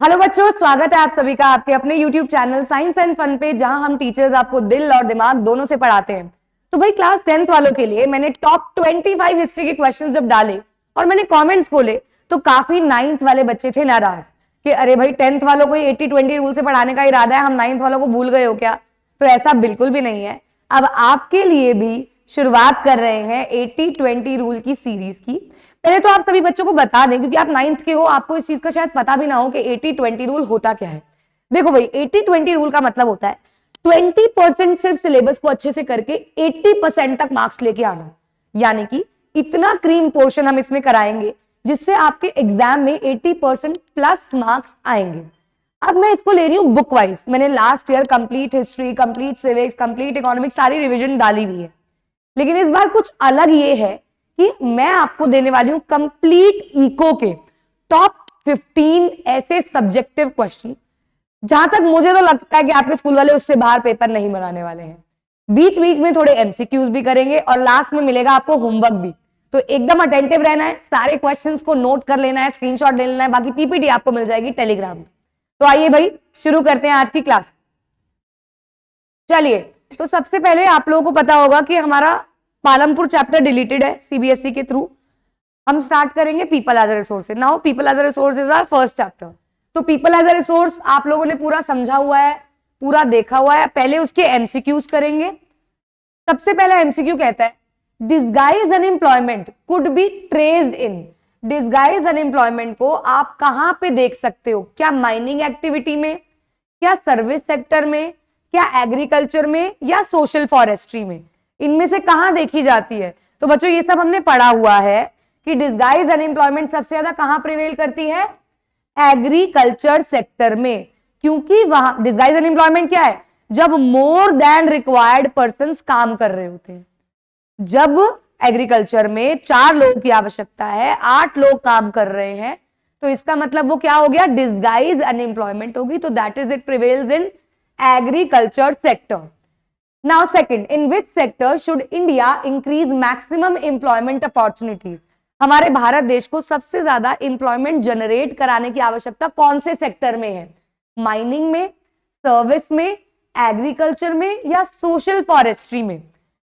Hello बच्चों, स्वागत है आप सभी का आपके अपने YouTube channel science and fun पे, जहां हम टीचर्स आपको दिल और दिमाग दोनों से पढ़ाते हैं। तो भाई क्लास 10th वालों के लिए मैंने टॉप 25 हिस्ट्री के क्वेश्चंस जब डाले और मैंने कमेंट्स खोले तो काफी 9th वाले बच्चे थे नाराज कि अरे भाई 10th वालों को 80-20 रूल से पढ़ाने का इरादा है, हम 9th वालों को भूल गए हो क्या। तो ऐसा बिल्कुल भी नहीं है। अब आपके लिए भी शुरुआत कर रहे हैं 80-20 रूल की सीरीज की। पहले तो आप सभी बच्चों को बता दें, क्योंकि आप 9th के हो, आपको इस चीज का शायद पता भी ना हो कि 80-20 रूल होता क्या है। देखो भाई, 80-20 रूल का मतलब होता है 20% सिर्फ सिलेबस को अच्छे से करके 80% तक मार्क्स लेके आना। यानी कि इतना क्रीम पोर्शन हम इसमें कराएंगे जिससे आपके एग्जाम में 80% प्लस मार्क्स आएंगे। अब मैं इसको ले रही हूं बुक वाइज। मैंने last year complete history, complete civics, complete economics सारी रिविजन डाली हुई है, लेकिन इस बार कुछ अलग ये है कि मैं आपको देने वाली हूं कंप्लीट इको के टॉप 15 ऐसे सब्जेक्टिव क्वेश्चन, जहां तक मुझे तो लगता है कि आपके स्कूल वाले उससे बाहर पेपर नहीं बनाने वाले हैं। बीच बीच में थोड़े एमसीक्यूज भी करेंगे और लास्ट में मिलेगा आपको होमवर्क भी। तो एकदम अटेंटिव रहना है, सारे क्वेश्चंस को नोट कर लेना है, स्क्रीनशॉट ले लेना है, बाकी पीपीटी आपको मिल जाएगी टेलीग्राम। तो आइए भाई शुरू करते हैं आज की क्लास। चलिए, तो सबसे पहले आप लोगों को पता होगा कि हमारा पालमपुर चैप्टर डिलीटेड है सीबीएसई के थ्रू। हम स्टार्ट करेंगे पीपल एज अ रिसोर्स से। Now people as a resource is our first chapter. तो पीपल एज अ रिसोर्स आप लोगों ने पूरा समझा हुआ है, पूरा देखा हुआ है। पहले उसके एमसीक्यूज करेंगे। सबसे पहला एमसीक्यू कहता है disguise unemployment could be traced in. Disguise unemployment को आप कहां पे देख सकते हो? क्या माइनिंग एक्टिविटी में, क्या सर्विस सेक्टर में, क्या एग्रीकल्चर में, या सोशल फॉरेस्ट्री में? इनमें से कहां देखी जाती है? तो बच्चों ये सब हमने पढ़ा हुआ है कि डिस्गाइज अनएम्प्लॉयमेंट सबसे ज्यादा कहां प्रिवेल करती है? एग्रीकल्चर सेक्टर में। क्योंकि वहां डिस्गाइज अनएम्प्लॉयमेंट क्या है? जब मोर देन रिक्वायर्ड पर्संस काम कर रहे होते हैं। जब एग्रीकल्चर में 4 लोगों की आवश्यकता है, 8 लोग काम कर रहे हैं, तो इसका मतलब वो क्या हो गया? डिस्गाइज अनएम्प्लॉयमेंट होगी। तो that is it prevails in agriculture sector. Now second, in which sector should India increase maximum employment opportunities? हमारे भारत देश को सबसे ज्यादा एम्प्लॉयमेंट जनरेट कराने की आवश्यकता कौन से सेक्टर में है? माइनिंग में, सर्विस में, एग्रीकल्चर में, या सोशल फॉरेस्ट्री में?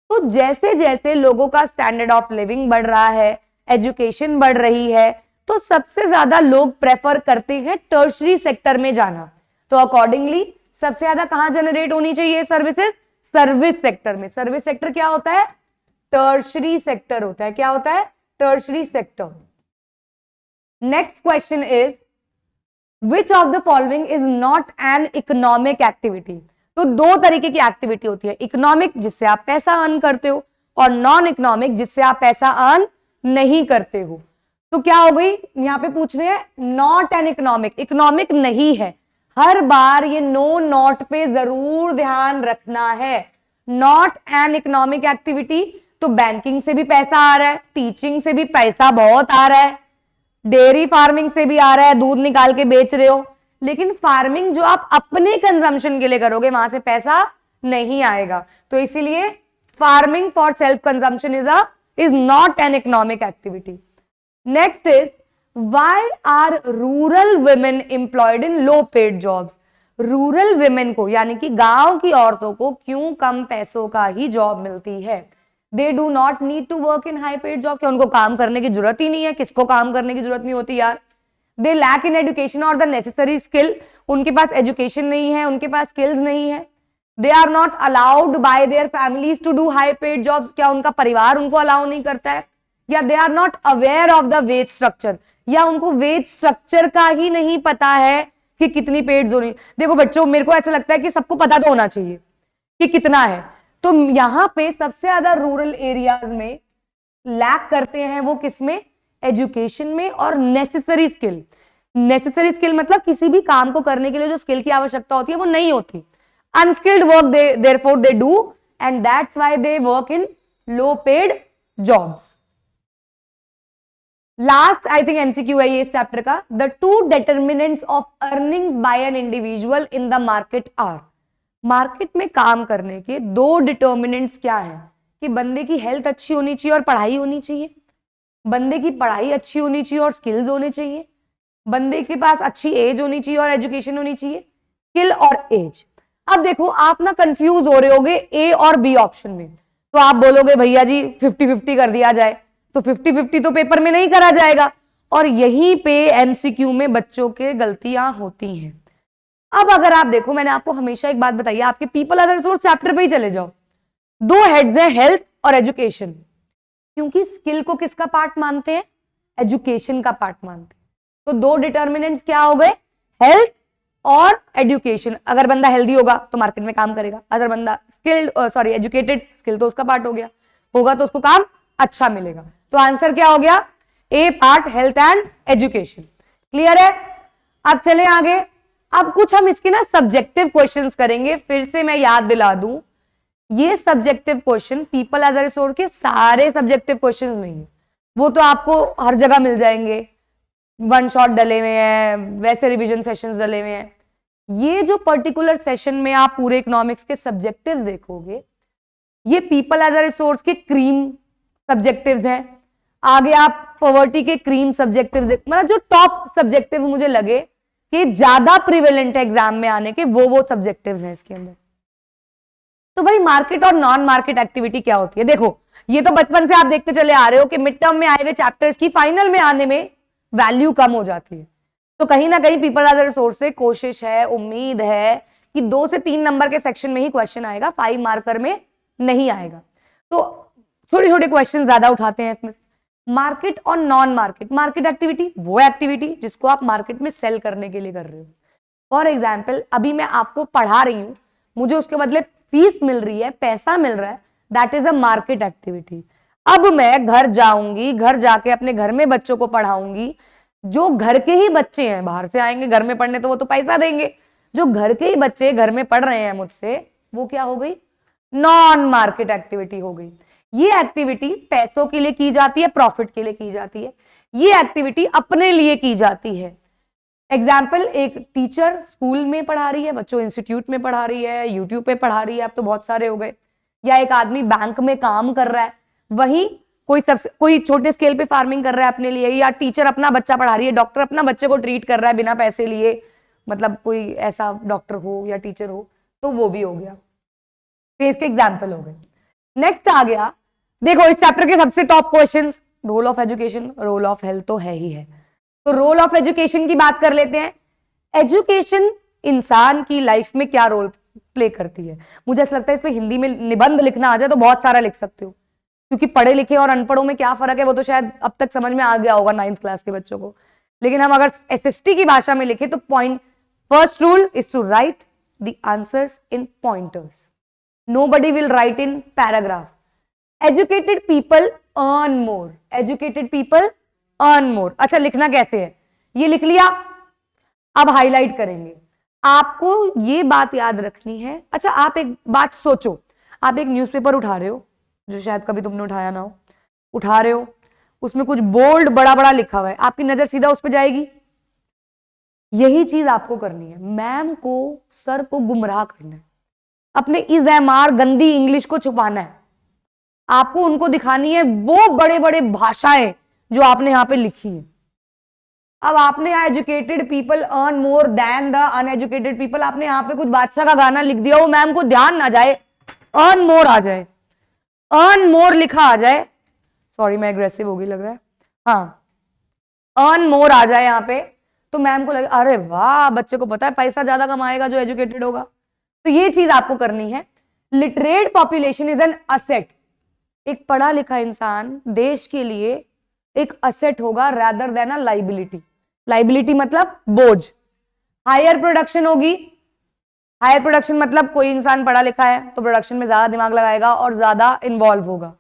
तो जैसे जैसे लोगों का स्टैंडर्ड ऑफ लिविंग बढ़ रहा है, एजुकेशन बढ़ रही है, तो सबसे ज्यादा लोग प्रेफर करते हैं टर्शरी सेक्टर में जाना। तो अकॉर्डिंगली सबसे ज्यादा कहां जनरेट होनी चाहिए सर्विसेज? सर्विस सेक्टर में। सर्विस सेक्टर क्या होता है? टर्शरी सेक्टर होता है। क्या होता है? Tertiary sector. Next question is which of the following is not an economic activity? तो 2 तरीके की एक्टिविटी होती है, इकोनॉमिक जिससे आप पैसा अर्न करते हो, और नॉन इकोनॉमिक जिससे आप पैसा अर्न नहीं करते हो। तो क्या हो गई? यहां पे पूछ रहे हैं नॉट एन इकोनॉमिक, इकोनॉमिक नहीं है। हर बार ये नो नॉट पे जरूर ध्यान रखना है। नॉट एन इकोनॉमिक एक्टिविटी, तो बैंकिंग से भी पैसा आ रहा है, टीचिंग से भी पैसा बहुत आ रहा है, डेयरी फार्मिंग से भी आ रहा है, दूध निकाल के बेच रहे हो, लेकिन फार्मिंग जो आप अपने कंजम्पशन के लिए करोगे वहां से पैसा नहीं आएगा। तो इसीलिए farming for self consumption is not an economic activity. Next is why are rural women employed in low paid jobs? Rural women को यानी कि गांव की औरतों को क्यों कम पैसों का ही जॉब मिलती है? They do not need to work in high paid job. क्या उनको काम करने की जरूरत ही नहीं है? किसको काम करने की जरूरत नहीं होती यार? दे लैक इन एजुकेशन और द नेसेसरी स्किल। उनके पास एजुकेशन नहीं है, उनके पास स्किल्स नहीं है। They are not allowed by their families to do high paid jobs. क्या उनका परिवार उनको अलाउ नहीं करता है? या they are not aware of the wage structure, या उनको वेज स्ट्रक्चर का ही नहीं पता है कि कितनी पेड होनी। देखो बच्चों, मेरे को ऐसा लगता है कि सबको पता तो होना चाहिए कि कितना है। तो यहां पे सबसे ज्यादा रूरल एरियाज में लैक करते हैं वो किसमें? एजुकेशन में और नेसेसरी स्किल। नेसेसरी स्किल मतलब किसी भी काम को करने के लिए जो स्किल की आवश्यकता होती है वो नहीं होती। Unskilled work therefore they do, and that's why they work in low paid jobs. Last I think MCQ है ये इस चैप्टर का। The 2 determinants of earnings by an individual in the market are. Market में काम करने के 2 determinants क्या है? कि बंदे की हेल्थ अच्छी होनी चाहिए और पढ़ाई होनी चाहिए, बंदे की पढ़ाई अच्छी होनी चाहिए और स्किल्स होने चाहिए, बंदे के पास अच्छी एज होनी चाहिए और एजुकेशन होनी चाहिए, स्किल और एज। अब देखो आप ना कंफ्यूज हो रहे होगे ए और बी ऑप्शन में, तो आप बोलोगे भैया जी 50-50 कर दिया जाए, तो 50-50 तो पेपर में नहीं करा जाएगा, और यहीं पे एमसीक्यू में बच्चों के गलतियां होती हैं। अब अगर आप देखो, मैंने आपको हमेशा एक बात बताई है, आपके पीपल अदर रिसोर्स चैप्टर पे ही चले जाओ, दो हेड्स हैं, हेल्थ और एजुकेशन, क्योंकि स्किल को किसका पार्ट मानते हैं, एजुकेशन का पार्ट मानते हैं। तो दो डिटर्मिनेंट्स क्या हो गए, हेल्थ और एजुकेशन। अगर बंदा हेल्दी होगा तो मार्केट में काम करेगा, अगर बंदा स्किल्ड सॉरी एजुकेटेड, स्किल तो उसका पार्ट हो गया, होगा तो उसको काम अच्छा मिलेगा। तो आंसर क्या हो गया, A part, health and education. Clear है? अब चले आगे। अब कुछ हम इसके ना सब्जेक्टिव क्वेश्चंस करेंगे। फिर से मैं याद दिला दूं, ये subjective question people as a resource के सारे सब्जेक्टिव क्वेश्चंस नहीं है, वो तो आपको हर जगह मिल जाएंगे, वन शॉट डले हुए हैं, वैसे रिवीजन सेशंस डले हुए हैं। ये जो पर्टिकुलर सेशन में आप पूरे इकोनॉमिक्स के सब्जेक्टिव्स देखोगे, ये पीपल एज अ रिसोर्स के क्रीम सब्जेक्टिव्स हैं। आगे आप पॉवर्टी के क्रीम सब्जेक्टिव्स, मतलब जो टॉप सब्जेक्टिव मुझे लगे कि ज्यादा प्रिवेलेंट है एग्जाम में आने के, वो सब्जेक्टिव्स हैं इसके अंदर। तो भाई मार्केट और नॉन मार्केट एक्टिविटी क्या होती है, देखो ये तो बचपन से आप देखते चले आ रहे हो कि मिड टर्म में आए हुए चैप्टर्स की फाइनल में आने में वैल्यू कम हो जाती है। तो कहीं ना कहीं पीपल एज अ रिसोर्स से कोशिश है, उम्मीद है कि 2 से 3 नंबर के सेक्शन में ही क्वेश्चन आएगा, 5 मार्कर में नहीं आएगा। तो छोटे छोटे क्वेश्चन ज्यादा उठाते हैं इसमें। मार्केट और नॉन मार्केट, मार्केट एक्टिविटी वो एक्टिविटी जिसको आप मार्केट में सेल करने के लिए कर रहे हो। फॉर एग्जाम्पल अभी मैं आपको पढ़ा रही हूं, मुझे उसके बदले फीस मिल रही है, पैसा मिल रहा है, that is a market activity. अब मैं घर जाऊंगी, घर जाके अपने घर में बच्चों को पढ़ाऊंगी, जो घर के ही बच्चे हैं, बाहर से आएंगे घर में पढ़ने तो वो तो पैसा देंगे, जो घर के ही बच्चे घर में पढ़ रहे हैं मुझसे, वो क्या हो गई, नॉन मार्केट एक्टिविटी हो गई। ये एक्टिविटी पैसों के लिए की जाती है, प्रॉफिट के लिए की जाती है, ये एक्टिविटी अपने लिए की जाती है। एग्जाम्पल, एक टीचर स्कूल में पढ़ा रही है, बच्चों इंस्टीट्यूट में पढ़ा रही है, यूट्यूब पे पढ़ा रही है, अब तो बहुत सारे हो गए। या एक आदमी बैंक में काम कर रहा है, वही कोई छोटे स्केल पे फार्मिंग कर रहा है अपने लिए, या टीचर अपना बच्चा पढ़ा रही है, डॉक्टर अपना बच्चे को ट्रीट कर रहा है बिना पैसे लिए, मतलब कोई ऐसा डॉक्टर हो या टीचर हो, तो वो भी हो गया। तो इसके एग्जाम्पल हो गए। नेक्स्ट आ गया, देखो इस चैप्टर के सबसे top question, role of education, role of health तो है ही है, तो रोल ऑफ एजुकेशन की बात कर लेते हैं। एजुकेशन इंसान की लाइफ में क्या रोल प्ले करती है। मुझे ऐसा लगता है इसमें हिंदी में निबंध लिखना आ जाए तो बहुत सारा लिख सकते हो, क्योंकि पढ़े लिखे और अनपढ़ों में क्या फर्क है वो तो शायद अब तक समझ में आ गया होगा 9th क्लास के बच्चों को। लेकिन हम अगर एसएसटी की भाषा में लिखे तो point, first rule is to write the answers in pointers, nobody will write in paragraph. Educated people earn more. Educated people earn more. अच्छा लिखना कैसे है, ये लिख लिया, अब हाईलाइट करेंगे। आपको ये बात याद रखनी है। अच्छा आप एक बात सोचो, आप एक न्यूज़पेपर उठा रहे हो, जो शायद कभी तुमने उठाया ना हो, उठा रहे हो, उसमें कुछ बोल्ड बड़ा बड़ा लिखा हुआ है, आपकी नजर सीधा उस पर जाएगी। यही चीज आपको करनी है, मैम को, सर को गुमराह करना है, अपने इज़-एम-आर गंदी इंग्लिश को छुपाना है। आपको उनको दिखानी है वो बड़े बड़े भाषाएं जो आपने यहां पे लिखी है। अब आपने यहां educated people earn more than the uneducated people, आपने यहां पे कुछ बादशाह का गाना लिख दिया, वो मैम को ध्यान ना जाए, अर्न मोर आ जाए, अर्न मोर लिखा आ जाए, सॉरी मैं एग्रेसिव होगी लग रहा है, हाँ अर्न मोर आ जाए यहां पे, तो मैम को लगे अरे वाह बच्चे को पता है पैसा ज्यादा कमाएगा जो एजुकेटेड होगा। तो ये चीज आपको करनी है। Literate population is an asset, एक पढ़ा लिखा इंसान देश के लिए एक असेट होगा rather than a liability. Liability मतलब बोझ। हायर प्रोडक्शन होगी, हायर प्रोडक्शन मतलब कोई इंसान पढ़ा लिखा है तो प्रोडक्शन में ज्यादा दिमाग लगाएगा और ज्यादा इन्वॉल्व होगा।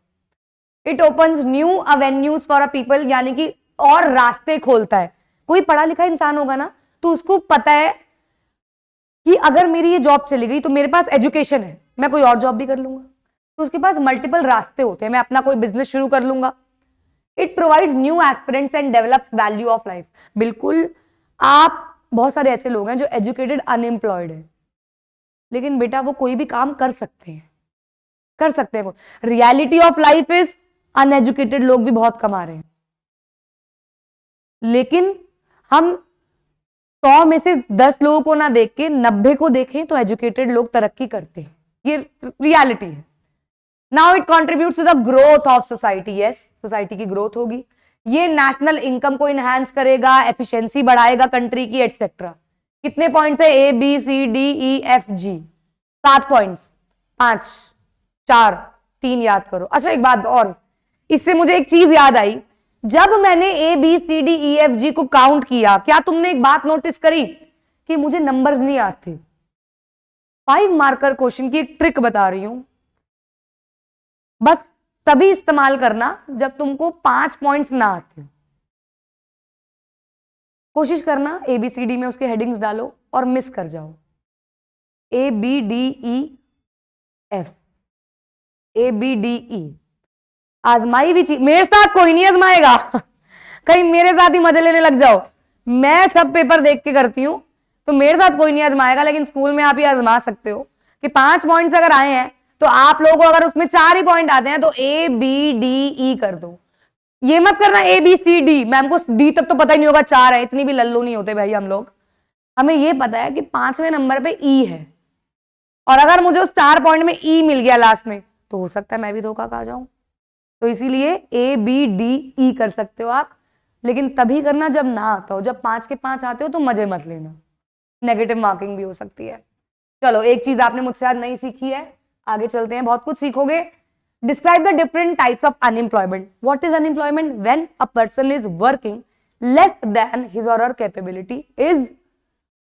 It opens new avenues for a people, यानी कि और रास्ते खोलता है। कोई पढ़ा लिखा इंसान होगा ना तो उसको पता है कि अगर मेरी ये जॉब चली गई तो मेरे पास एजुकेशन है, मैं कोई और जॉब भी कर लूंगा, तो उसके पास मल्टीपल रास्ते होते हैं, मैं अपना कोई बिजनेस शुरू कर लूंगा। It provides new aspirants and develops value of life. बिल्कुल, आप बहुत सारे ऐसे लोग हैं जो एजुकेटेड अनएम्प्लॉयड है, लेकिन बेटा वो कोई भी काम कर सकते हैं, कर सकते हैं। वो reality of life is uneducated लोग भी बहुत कमा रहे हैं, लेकिन हम 100 में से 10 लोगों को ना देख के 90 को देखें तो एजुकेटेड लोग तरक्की करते हैं, ये रियलिटी है। Now it contributes to the growth of society, yes society की ग्रोथ होगी, ये नेशनल इनकम को इनहेंस करेगा, एफिशिएंसी बढ़ाएगा कंट्री की, एटसेट्रा। कितने पॉइंट्स है? A B C D E F G, 7 points, 5 4 3 याद करो। अच्छा एक बात और, इससे मुझे एक चीज याद आई, जब मैंने A B C D E F G को काउंट किया, क्या तुमने एक बात नोटिस करी कि मुझे नंबर्स नहीं आते? 5 मार्कर क्वेश्चन की ट्रिक बता रही हूं, बस तभी इस्तेमाल करना जब तुमको 5 पॉइंट्स ना आते। कोशिश करना एबीसीडी में उसके हेडिंग्स डालो और मिस कर जाओ, A B D E F, A B D E. आजमाई भी चीज, मेरे साथ कोई नहीं आजमाएगा कहीं मेरे साथ ही मजे लेने लग जाओ। मैं सब पेपर देख के करती हूं, तो मेरे साथ कोई नहीं आजमाएगा, लेकिन स्कूल में आप ही आजमा सकते हो कि 5 पॉइंट्स अगर आए हैं तो आप लोगों को अगर उसमें 4 ही पॉइंट आते हैं तो ए बी डी ई कर दो। ये मत करना A B C D, ma'am को डी तक तो पता ही नहीं होगा 4 है, इतनी भी लल्लू नहीं होते भाई हम लोग। हमें ये पता है कि 5वें नंबर पे ई है, और अगर मुझे उस 4 पॉइंट में ई मिल गया लास्ट में तो हो सकता है मैं भी धोखा खा जाऊं। तो इसीलिए ए बी डी ई कर सकते हो आप, लेकिन तभी करना जब ना आता हो। जब 5 के 5 आते हो तो मजे मत लेना, नेगेटिव मार्किंग भी हो सकती है। चलो एक चीज आपने मुझसे आज नहीं सीखी है, आगे चलते हैं, बहुत कुछ सीखोगे। Describe the different types of unemployment. What is unemployment? When a person is working less than his or her capability is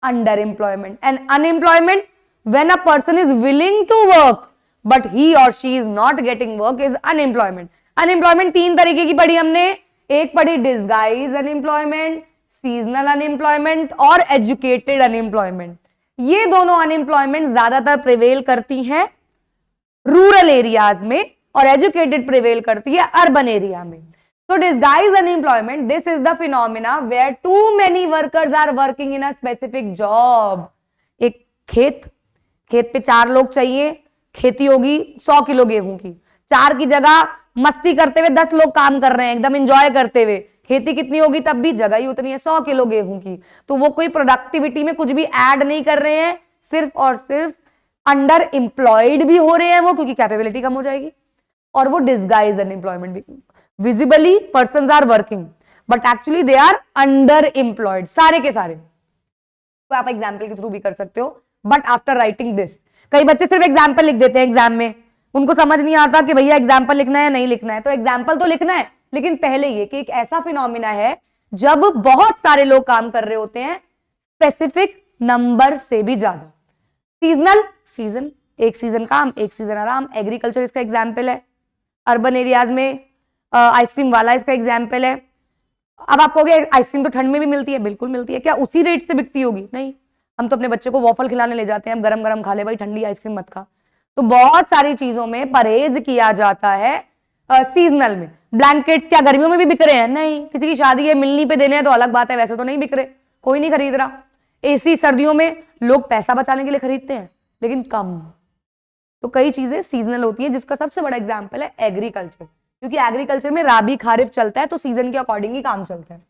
underemployment. And unemployment, when a person is willing to work but he or she is not getting work, is unemployment. Unemployment 3 तरीके की पढ़ी हमने, एक पढ़ी disguise unemployment, seasonal unemployment और educated unemployment। ये दोनों unemployment ज्यादातर prevail करती हैं रूरल एरियाज में और एजुकेटेड प्रिवेल करती है अर्बन एरिया में। तो disguise unemployment, this is the phenomena where too many workers are working in a specific job. एक खेत पे 4 लोग चाहिए, खेती होगी 100 किलो गेहूं की, 4 की जगह मस्ती करते हुए 10 लोग काम कर रहे हैं, एकदम एंजॉय करते हुए। खेती कितनी होगी? तब भी जगह ही उतनी है, 100 किलो गेहूं की। तो वो कोई प्रोडक्टिविटी में कुछ भी ऐड नहीं कर रहे हैं, सिर्फ और सिर्फ अंडर एम्प्लॉयड भी हो रहे हैं वो, क्योंकि कैपेबिलिटी कम हो जाएगी। और वो डिस्गाइज अनएम्प्लॉयमेंट भी, visibly persons are working but actually they are under employed, सारे के सारे। तो आप एग्जाम्पल के थ्रू भी कर सकते हो, बट आफ्टर राइटिंग दिस। कई बच्चे सिर्फ एग्जाम्पल लिख देते हैं एग्जाम में, उनको समझ नहीं आता कि भैया एग्जाम्पल लिखना है या नहीं लिखना है। तो एग्जाम्पल तो लिखना है, लेकिन पहले ये कि एक ऐसा फिनोमिना है जब बहुत सारे लोग काम कर रहे होते हैं स्पेसिफिक नंबर से भी ज्यादा। सीजनल, सीजन, एक सीजन काम एक सीजन आराम, एग्रीकल्चर इसका एग्जाम्पल है। अर्बन एरियाज में आइसक्रीम वाला इसका एग्जाम्पल है। अब आप कहोगे आइसक्रीम तो ठंड में भी मिलती है, बिल्कुल मिलती है, क्या उसी रेट से बिकती होगी? नहीं, हम तो अपने बच्चे को वॉफल खिलाने ले जाते हैं, हम गरम गरम खा ले भाई, ठंडी आइसक्रीम मत खा। तो बहुत सारी चीजों में परहेज किया जाता है। सीजनल में ब्लैंकेट्स क्या गर्मियों में भी बिक रहे हैं? नहीं, किसी की शादी है मिलनी पे देने हैं तो अलग बात है, वैसे तो नहीं बिक रहे, कोई नहीं खरीद रहा। एसी सर्दियों में लोग पैसा बचाने के लिए खरीदते हैं, लेकिन कम। तो कई चीजें सीजनल होती हैं, जिसका सबसे बड़ा एग्जाम्पल है एग्रीकल्चर, क्योंकि एग्रीकल्चर में राबी खारिफ चलता है, तो सीजन के अकॉर्डिंग ही काम चलता है।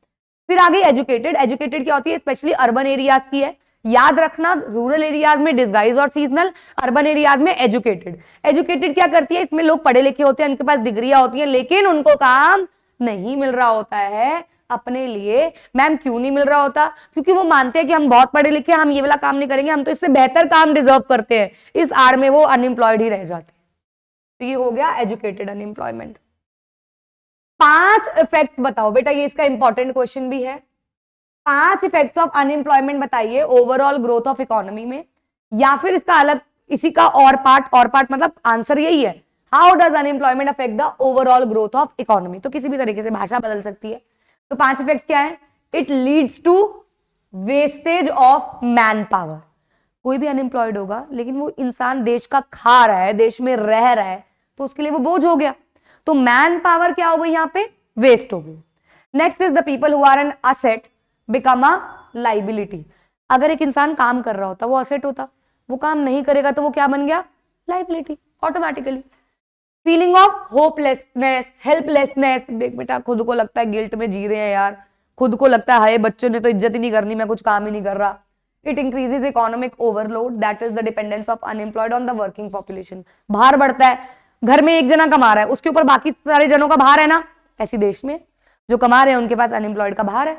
फिर आगे एजुकेटेड, एजुकेटेड क्या होती है? स्पेशली अर्बन एरियाज की है, याद रखना, रूरल एरियाज में डिस्गाइज और सीजनल, अर्बन एरियाज में एजुकेटेड। एजुकेटेड क्या करती है? इसमें लोग पढ़े लिखे होते हैं, उनके पास डिग्रियां होती हैं, लेकिन उनको काम नहीं मिल रहा होता है अपने लिए। मैम क्यों नहीं मिल रहा होता? क्योंकि वो मानते हैं कि हम बहुत पढ़े लिखे, हम ये वाला काम नहीं करेंगे, हम तो इससे बेहतर काम डिजर्व करते हैं। इस आड़ में वो अनएम्प्लॉयड ही रह जाते हैं। तो ये हो गया एजुकेटेड अनएम्प्लॉयमेंट। 5 इफेक्ट्स बताओ बेटा, ये इसका इंपॉर्टेंट क्वेश्चन भी है। 5 इफेक्ट्स ऑफ अनएम्प्लॉयमेंट बताइए ओवरऑल ग्रोथ ऑफ इकोनॉमी में, या फिर इसका अलग, इसी का और पार्ट मतलब आंसर यही है, how does unemployment affect the overall growth of economy. तो किसी भी तरीके से भाषा बदल सकती है। तो 5 इफेक्ट्स क्या है? It leads to wastage of man power. कोई भी अनएम्प्लॉयड होगा, लेकिन वो इंसान देश का खा रहा है, देश में रह रहा है, तो उसके लिए वो बोझ हो गया। तो मैन पावर क्या हो गई? यहाँ पे वेस्ट हो गई। Next is the people who are an asset become a liability. अगर एक इंसान काम कर रहा होता वो असेट होता, वो काम नहीं करेगा तो वो क्या बन गया? Liability automatically. Feeling of hopelessness, helplessness, बेटा खुद को लगता है गिल्ट में जी रहे हैं यार, खुद को लगता है हाय बच्चों ने तो इज्जत ही नहीं करनी, मैं कुछ काम ही नहीं कर रहा। It increases economic overload, that is the dependence of unemployed on the working population. भार बढ़ता है, घर में एक जना कमा रहा है, उसके ऊपर बाकी सारे जनों का भार है ना, ऐसी देश में जो कमा रहे हैं उनके पास अनएम्प्लॉयड का भार है।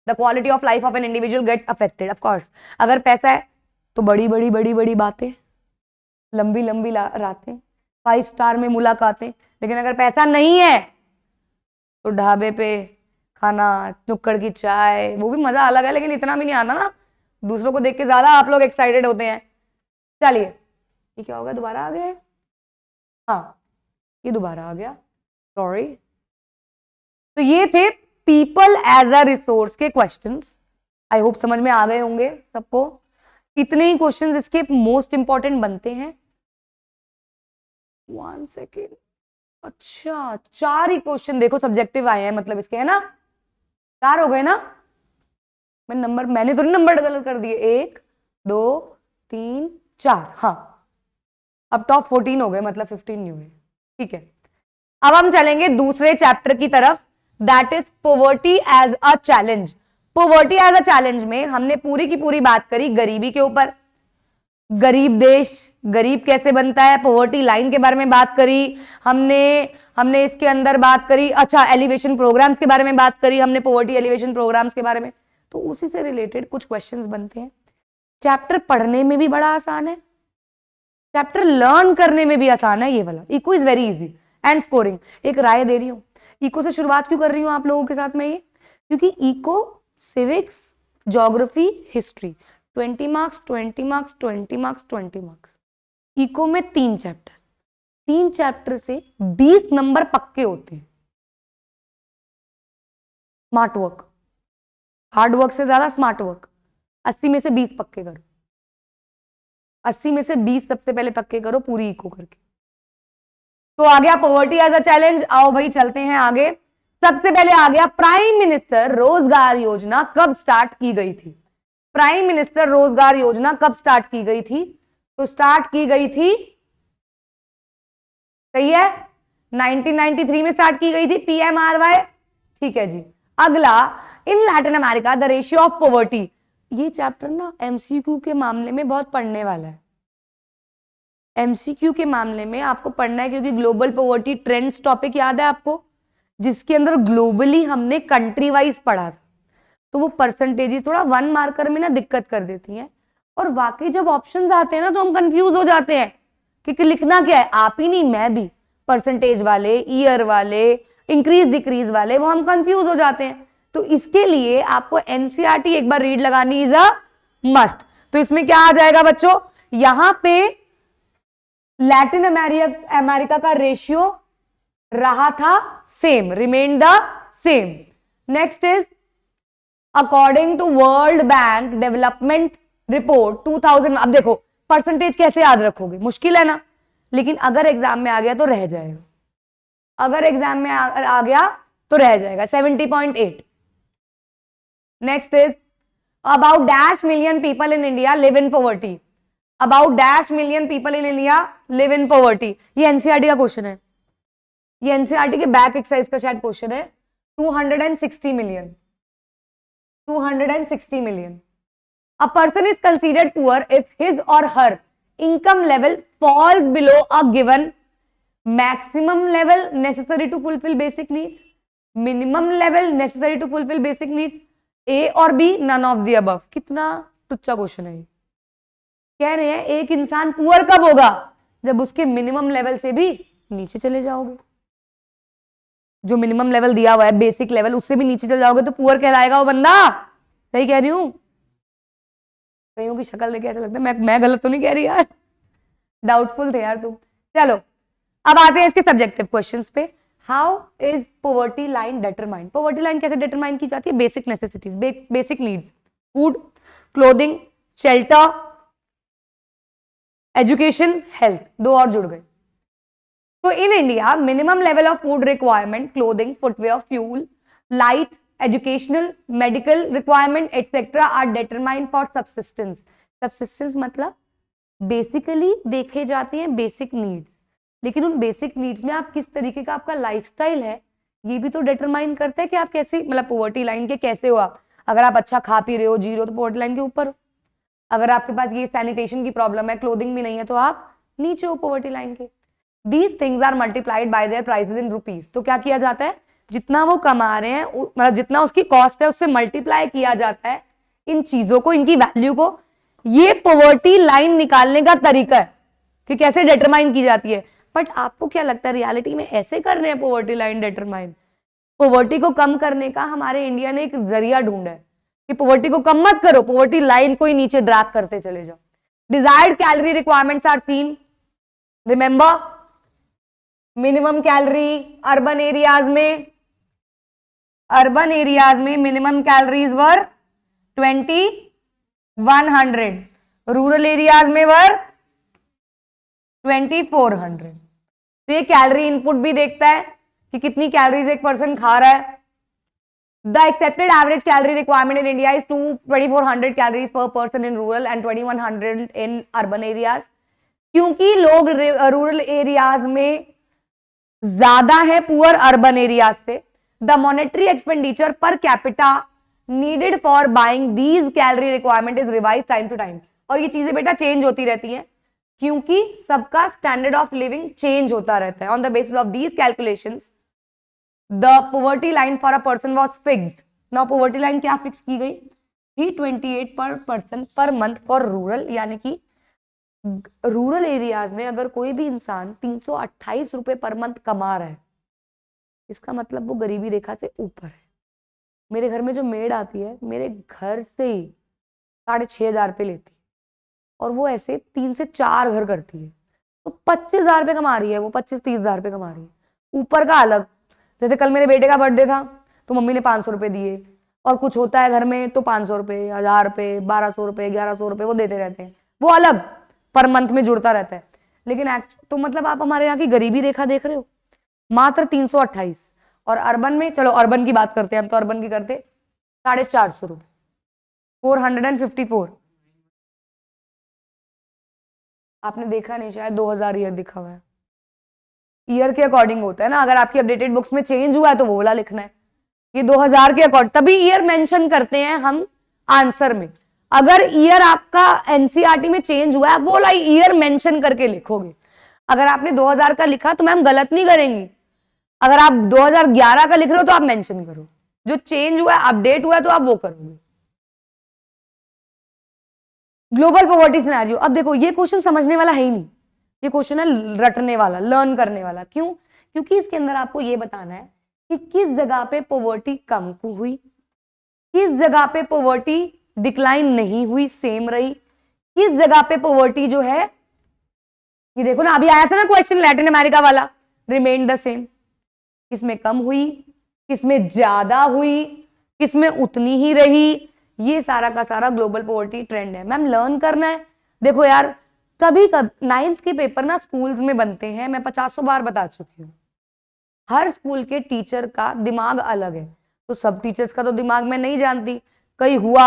The quality of life of an individual gets affected. Of course अगर पैसा है तो बड़ी बड़ी बड़ी बड़ी बातें, लंबी लंबी रातें, 5 स्टार में मुलाकातें। लेकिन अगर पैसा नहीं है तो ढाबे पे खाना, नुक्कड़ की चाय, वो भी मजा अलग है, लेकिन इतना भी नहीं आता ना, दूसरों को देख के ज्यादा आप लोग एक्साइटेड होते हैं। चलिए ये क्या हो गया, दोबारा आ गया है? हाँ ये दोबारा आ गया, सॉरी। तो ये थे पीपल एज अ रिसोर्स के क्वेश्चंस। आई होप समझ में आ गए होंगे सबको। इतने ही क्वेश्चंस इसके मोस्ट इंपॉर्टेंट बनते हैं। 1 सेकेंड। अच्छा 4 ही क्वेश्चन देखो सब्जेक्टिव आए हैं, मतलब इसके, है ना? 4 हो गए ना? मैंने तो नहीं नंबर गलत कर दिए। 1 2 3 4, हाँ अब टॉप 14 हो गए, मतलब 15 नहीं हुए। ठीक है, अब हम चलेंगे दूसरे चैप्टर की तरफ, that is poverty as a challenge. Poverty as a challenge में हमने पूरी की पूरी बात करी गरीबी के ऊपर, गरीब देश, गरीब कैसे बनता है, पॉवर्टी लाइन के बारे में बात करी हमने इसके अंदर बात करी। अच्छा एलिवेशन प्रोग्राम्स के बारे में बात करी हमने, पॉवर्टी एलिवेशन प्रोग्राम्स के बारे में। तो उसी से रिलेटेड कुछ क्वेश्चंस बनते हैं। चैप्टर पढ़ने में भी बड़ा आसान है, चैप्टर लर्न करने में भी आसान है ये वाला। Eco is very easy and scoring. एक राय दे रही हूं, इको से शुरुआत क्यों कर रही हूं आप लोगों के साथ में ये, क्योंकि eco, civics, geography, history 20 marks 20 marks 20 marks 20 marks. Eco में 3 चैप्टर, 3 चैप्टर से 20 नंबर पक्के होते हैं। स्मार्ट वर्क, हार्ड वर्क से ज्यादा स्मार्ट वर्क। 80 में से 20 पक्के करो, 80 में से 20 सबसे पहले पक्के करो पूरी इको करके। तो आ गया पॉवर्टी एज अ चैलेंज। आओ भाई चलते हैं आगे। सबसे पहले आ गया प्राइम मिनिस्टर रोजगार योजना कब स्टार्ट की गई थी। प्राइम मिनिस्टर रोजगार योजना कब स्टार्ट की गई थी? तो स्टार्ट की गई थी, सही है, 1993 में स्टार्ट की गई थी, PMRY। ठीक है जी। अगला, in Latin America the ratio of poverty. ये चैप्टर ना MCQ के मामले में बहुत पढ़ने वाला है। MCQ के मामले में आपको पढ़ना है, क्योंकि ग्लोबल पॉवर्टी ट्रेंड्स टॉपिक याद है आपको, जिसके अंदर ग्लोबली हमने कंट्री वाइज पढ़ा था। तो वो परसेंटेजेस थोड़ा 1 मार्कर में ना दिक्कत कर देती हैं, और वाकई जब ऑप्शंस आते हैं ना तो हम कंफ्यूज हो जाते हैं कि लिखना क्या है। आप ही नहीं, मैं भी, परसेंटेज वाले, ईयर वाले, इंक्रीज डिक्रीज वाले, वो हम कंफ्यूज हो जाते हैं। तो इसके लिए आपको NCERT एक बार रीड लगानी इज अ मस्ट। तो इसमें क्या आ जाएगा बच्चों, यहां पे लैटिन अमेरिका का रेशियो रहा था same, remain the same. Next is according to world bank development report 2000। अब देखो परसेंटेज कैसे याद रखोगे, मुश्किल है ना, लेकिन अगर एग्जाम में आ गया तो रह जाएगा, अगर एग्जाम में आ गया तो रह जाएगा 70.8। Next is about dash million people in India live in poverty. About dash million people in India live in poverty. ये NCERT का क्वेश्चन है, ये NCERT के बैक एक्सरसाइज का शायद क्वेश्चन है। 260 million, 260 million. A person is considered poor if his or her income level falls below a given maximum level necessary to fulfill basic needs, minimum level necessary to fulfill basic needs, A और B, none of the above। कितना टुच्चा question है ये। कह रहे हैं एक इंसान poor कब होगा, जब उसके मिनिमम लेवल से भी नीचे चले जाओगे। जो मिनिमम लेवल दिया हुआ है, बेसिक लेवल, उससे भी नीचे चले जाओगे तो पुअर कहलाएगा वो बंदा। सही कह रही हूं? कईयों की शक्ल देखे ऐसा लगता है मैं गलत तो नहीं कह रही यार, डाउटफुल थे यार तुम। चलो अब आते हैं इसके सब्जेक्टिव क्वेश्चंस पे। How is poverty line determined. Poverty line कैसे डिटरमाइन की जाती है? Basic necessities, basic needs, food, clothing, shelter, education, health, 2 और जुड़ गए। तो in India minimum level of food requirement, clothing, footwear, fuel, light, educational, medical requirement etcetera are determined for subsistence. Subsistence मतलब basically देखे जाती हैं बेसिक नीड्स, लेकिन उन बेसिक नीड्स में आप किस तरीके का आपका लाइफस्टाइल है, ये भी तो डिटरमाइन करते हैं कि आप कैसे, मतलब पॉवर्टी लाइन के कैसे हो आप। अगर आप अच्छा खा पी रहे हो, जी रहे हो, तो पॉवर्टी लाइन के ऊपर हो। अगर आपके पास ये सैनिटेशन की प्रॉब्लम है, क्लोथिंग भी नहीं है, तो आप नीचे हो पॉवर्टी लाइन के। These things are multiplied by their prices in rupees. तो क्या किया जाता है, जितना वो कमा रहे हैं, मतलब जितना उसकी कॉस्ट है, उससे मल्टीप्लाई किया जाता है इन चीजों को, इनकी वैल्यू को। ये पॉवर्टी लाइन निकालने का तरीका है कि कैसे डिटरमाइन की जाती है। बट आपको क्या लगता है, रियलिटी में ऐसे कर रहे हैं पॉवर्टी लाइन डिटरमाइन? पॉवर्टी को कम करने का हमारे इंडिया ने एक जरिया ढूंढा है कि पॉवर्टी को कम मत करो, पॉवर्टी लाइन को ही नीचे ड्रैग करते चले जाओ। Desired calorie requirements are seen, remember minimum calorie urban areas में minimum calories were 2100, rural areas में वर 2400। तो ये कैलोरी इनपुट भी देखता है कि कितनी कैलोरीज एक पर्सन खा रहा है। The accepted average calorie requirement in India is 2400 calories per person in rural and 2100 in urban areas. क्योंकि लोग रूरल एरियाज में ज्यादा है पुअर अर्बन एरियाज से, the monetary expenditure per capita needed for buying these calorie requirement is revise time to time. और ये चीजें बेटा चेंज होती रहती हैं, क्योंकि सबका स्टैंडर्ड ऑफ लिविंग चेंज होता रहता है। On the basis of these calculations the poverty line for a person was fixed. Now poverty line क्या फिक्स की गई थी, 28 पर person per month for rural. यानी कि रूरल एरियाज में अगर कोई भी इंसान 328 रुपए पर मंथ कमा रहा है, इसका मतलब वो गरीबी रेखा से ऊपर है। मेरे घर में जो मेड आती है, मेरे घर से ही 6500 रुपये लेती है, और वो ऐसे 3 से 4 घर करती है, तो 25,000 रुपये कमा रही है वो, 25-30,000 रुपये कमा रही है। ऊपर का अलग, जैसे कल मेरे बेटे का बर्थडे था तो मम्मी ने 500 रुपये दिए, और कुछ होता है घर में तो 500 रुपये, 1000 रुपये, 1200 रुपये, 1100 रुपये वो देते रहते हैं, वो अलग पर मंथ में जुड़ता रहता है। लेकिन तो मतलब आप हमारे यहाँ की गरीबी रेखा देख रहे हो, मात्र 328। और अर्बन में, चलो अर्बन की बात करते हैं हम, तो अर्बन की करते 450 रुपये, 454। आपने देखा नहीं शायद, 2000 ईयर दिखा हुआ है। ईयर के अकॉर्डिंग होता है ना, अगर आपकी अपडेटेड बुक्स में चेंज हुआ है तो वो वाला लिखना है। ये 2000 के अकॉर्डिंग, तभी ईयर मेंशन करते हैं हम आंसर में। अगर ईयर आपका एनसीईआरटी में चेंज हुआ है, वो वाला ईयर मेंशन करके लिखोगे। अगर आपने 2000 का लिखा तो मैम गलत नहीं करेंगी। अगर आप 2011 का लिख रहे हो तो आप मेंशन करो, जो चेंज हुआ है, अपडेट हुआ है, तो आप वो करोगे। Global poverty scenario. अब देखो ये क्वेश्चन समझने वाला है ही नहीं, ये क्वेश्चन है रटने वाला, लर्न करने वाला। क्यों? क्योंकि इसके अंदर आपको ये बताना है कि किस जगह पे पॉवर्टी कम हुई, किस जगह पे पॉवर्टी डिक्लाइन नहीं हुई, सेम रही, किस जगह पे पॉवर्टी जो है, ये देखो ना अभी आया था ना क्वेश्चन लैटिन अमेरिका वाला, रिमेन द सेम। किसमें कम हुई, किसमें ज्यादा हुई, किसमें उतनी ही रही, ये सारा का सारा ग्लोबल पॉवर्टी ट्रेंड है। मैम लर्न करना है। देखो यार, कभी 9th के पेपर ना स्कूल्स में बनते हैं, मैं 50 बार बता चुकी हूँ। हर स्कूल के टीचर का दिमाग अलग है, तो सब टीचर्स का तो दिमाग मैं नहीं जानती। कहीं हुआ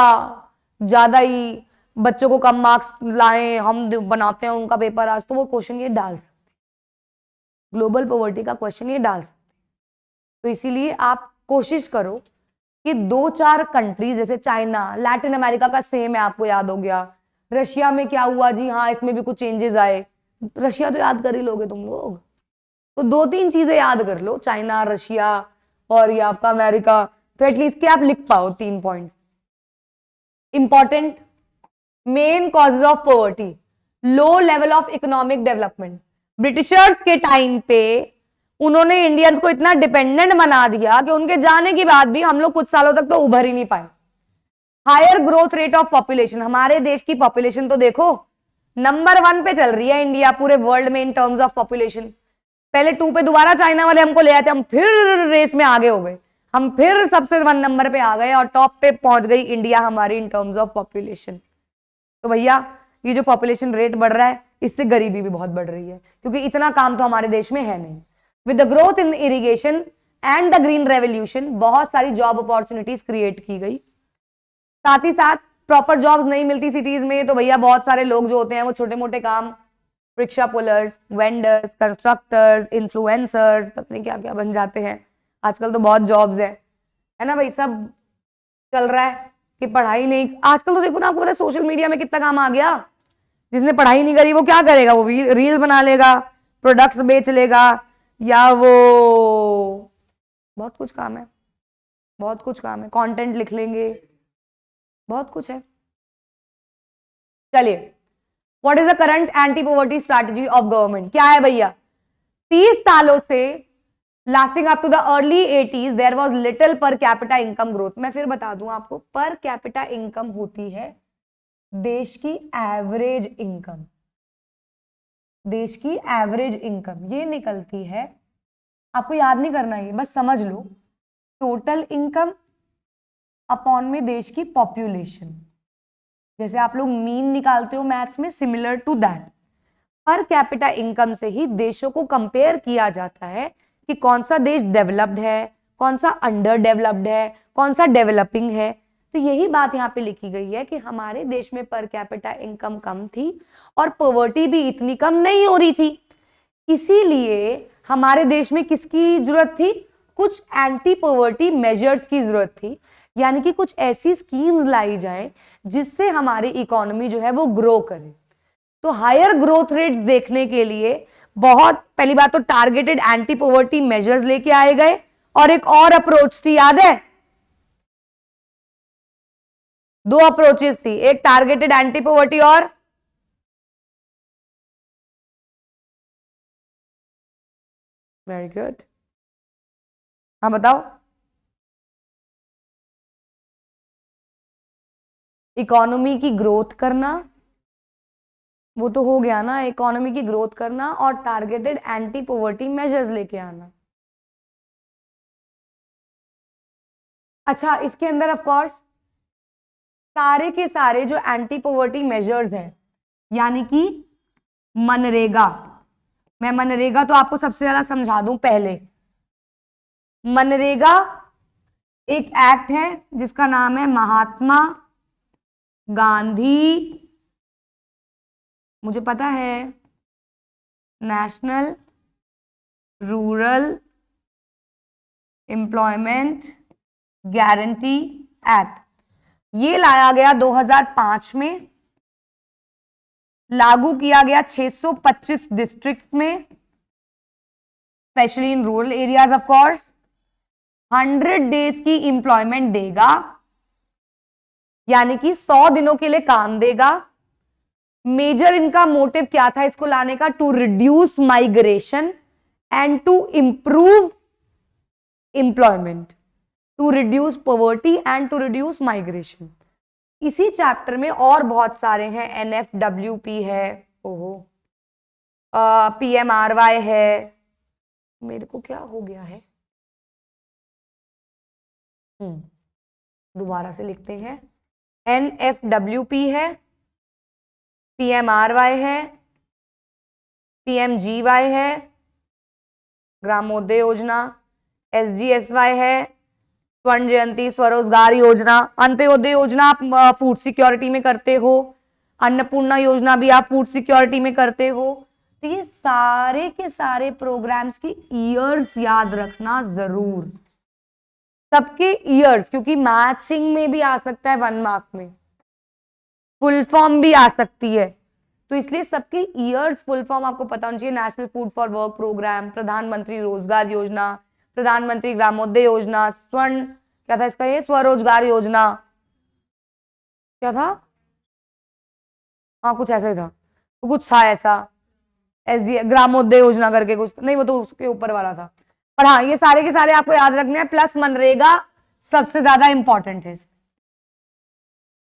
ज्यादा ही बच्चों को कम मार्क्स लाए, हम बनाते हैं उनका पेपर आज, तो वो क्वेश्चन ये डाल सकते, ग्लोबल पॉवर्टी का क्वेश्चन ये डाल सकते। तो इसीलिए आप कोशिश करो कि 2-4 कंट्रीज, जैसे चाइना, लैटिन अमेरिका का सेम है, आपको याद हो गया। रशिया में क्या हुआ जी, हाँ इसमें भी कुछ चेंजेस आए, रशिया तो याद कर ही लोगे तुम लोग। तो 2-3 चीजें याद कर लो, चाइना, रशिया और ये आपका अमेरिका, तो एटलीस्ट क्या आप लिख पाओ 3 point important. Main causes of poverty, low level of economic development. Britishers के टाइम पे उन्होंने इंडियंस को इतना डिपेंडेंट बना दिया कि उनके जाने के बाद भी हम लोग कुछ सालों तक तो उभर ही नहीं पाए। Higher growth rate of population, हमारे देश की पॉपुलेशन तो देखो नंबर 1 पे चल रही है इंडिया पूरे वर्ल्ड में इन टर्म्स ऑफ पॉपुलेशन। पहले 2 पे दोबारा चाइना वाले हमको ले आए थे, हम फिर रेस में आगे हो गए, हम फिर सबसे 1 नंबर पे आ गए और टॉप पे पहुंच गई इंडिया हमारी इन टर्म्स ऑफ पॉपुलेशन। तो भैया ये जो पॉपुलेशन रेट बढ़ रहा है, इससे गरीबी भी बहुत बढ़ रही है, क्योंकि इतना काम तो हमारे देश में है नहीं। With the growth in irrigation and the green revolution, बहुत सारी जॉब अपॉर्चुनिटीज क्रिएट की गई। साथ ही साथ प्रॉपर जॉब्स नहीं मिलती सिटीज में, तो भैया बहुत सारे लोग जो होते हैं वो छोटे मोटे काम, rickshaw pullers, vendors, constructors, influencers, पता नहीं क्या क्या बन जाते हैं। आजकल तो बहुत जॉब्स है ना भाई, सब चल रहा है कि पढ़ाई नहीं। आजकल तो देखो ना, आपको पता है सोशल मीडिया में कितना काम आ गया। जिसने पढ़ाई नहीं करी वो क्या करेगा, वो रील बना लेगा, प्रोडक्ट्स बेच लेगा, या वो बहुत कुछ काम है, बहुत कुछ काम है, कंटेंट लिख लेंगे, बहुत कुछ है। चलिए, what is the current anti poverty strategy of government? क्या है भैया? 30 सालों से lasting up to the early 80s there was little per capita income growth. मैं फिर बता दूं आपको, पर कैपिटा इनकम होती है देश की एवरेज इनकम। देश की एवरेज इनकम ये निकलती है, आपको याद नहीं करना, ये बस समझ लो, टोटल इनकम अपॉन में देश की पॉपुलेशन। जैसे आप लोग मीन निकालते हो मैथ्स में, similar to that per capita income से ही देशों को कंपेयर किया जाता है कि कौन सा देश डेवलप्ड है, कौन सा अंडर डेवलप्ड है, कौन सा डेवलपिंग है। तो यही बात यहाँ पे लिखी गई है कि हमारे देश में पर कैपिटा इनकम कम थी और पॉवर्टी भी इतनी कम नहीं हो रही थी। इसीलिए हमारे देश में किसकी जरूरत थी? कुछ एंटी पॉवर्टी मेजर्स की जरूरत थी, यानी कि कुछ ऐसी स्कीम्स लाई जाए जिससे हमारी इकोनॉमी जो है वो ग्रो करे। तो हायर ग्रोथ रेट देखने के लिए बहुत पहली बात तो टारगेटेड एंटी पॉवर्टी मेजर्स लेके आए गए, और एक और अप्रोच थी, याद है? दो अप्रोचेस थी, एक टारगेटेड एंटी पॉवर्टी और वेरी गुड, हाँ बताओ। इकोनॉमी की ग्रोथ करना, वो तो हो गया ना, इकोनॉमी की ग्रोथ करना और टारगेटेड एंटी पॉवर्टी मेजर्स लेके आना। अच्छा, इसके अंदर ऑफ कोर्स सारे के सारे जो एंटी पॉवर्टी मेजर्स हैं, यानी कि मनरेगा, मैं मनरेगा तो आपको सबसे ज्यादा समझा दूं पहले। मनरेगा एक एक्ट है जिसका नाम है महात्मा गांधी, मुझे पता है, national rural employment guarantee act. ये लाया गया 2005 में, लागू किया गया 625 डिस्ट्रिक्ट्स में, specially in rural areas of course. 100 days की इंप्लॉयमेंट देगा, यानी कि 100 दिनों के लिए काम देगा। मेजर इनका मोटिव क्या था इसको लाने का? To reduce migration and to improve employment, to reduce poverty and to reduce migration. इसी चैप्टर में और बहुत सारे हैं, NFWP है, ओहो, PMRY है, मेरे को क्या हो गया है, दोबारा से लिखते हैं, NFWP है, PMRY है, PMGY है, ग्रामोदय योजना, SGSY है, स्वर्ण जयंती स्वरोजगार योजना, अंत्योदय योजना आप फूड सिक्योरिटी में करते हो, अन्नपूर्णा योजना भी आप फूड सिक्योरिटी में करते हो। तो ये सारे के सारे प्रोग्राम्स की ईयर्स याद रखना जरूर, सबके ईयर्स, क्योंकि मैचिंग में भी आ सकता है 1 मार्क में, फुल फॉर्म भी आ सकती है, तो इसलिए सबके ईयर्स फुल फॉर्म आपको पता होना चाहिए। National food for work programme, Pradhan Mantri Rozgar योजना, प्रधानमंत्री ग्रामोदय योजना, स्वर्ण क्या था इसका, ये स्वरोजगार योजना, क्या था, हाँ कुछ ऐसा ही था, तो कुछ था ऐसा, SDA ग्रामोदय योजना करके कुछ नहीं, वो तो उसके ऊपर वाला था। पर हाँ, ये सारे के सारे आपको याद रखने हैं, प्लस मनरेगा सबसे ज्यादा इंपॉर्टेंट है,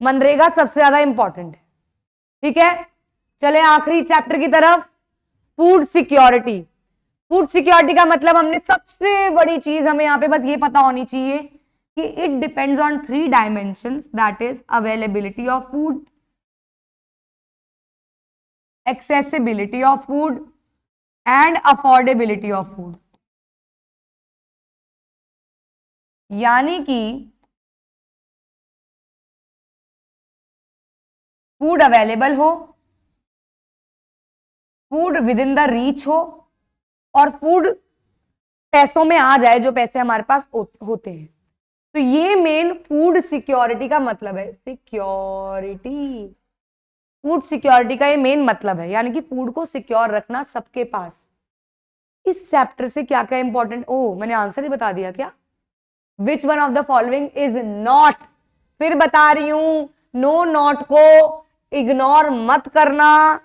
मनरेगा सबसे ज्यादा इंपॉर्टेंट है, ठीक है। चले आखिरी चैप्टर की तरफ, फूड सिक्योरिटी। फूड सिक्योरिटी का मतलब हमने सबसे बड़ी चीज हमें यहां पे बस ये पता होनी चाहिए कि it depends on 3 dimensions, that is availability of food, accessibility of food and affordability of food. यानी कि फूड अवेलेबल हो, food with in the reach हो, और फूड पैसों में आ जाए, जो पैसे हमारे पास होते हैं। तो ये मेन फूड सिक्योरिटी का मतलब है। सिक्योरिटी, फूड सिक्योरिटी का ये मेन मतलब है, यानी कि फूड को सिक्योर रखना सबके पास। इस चैप्टर से क्या क्या इंपॉर्टेंट, ओ मैंने आंसर ही बता दिया क्या? Which one of the following is not, फिर बता रही हूं, नो नॉट को इग्नोर मत करना,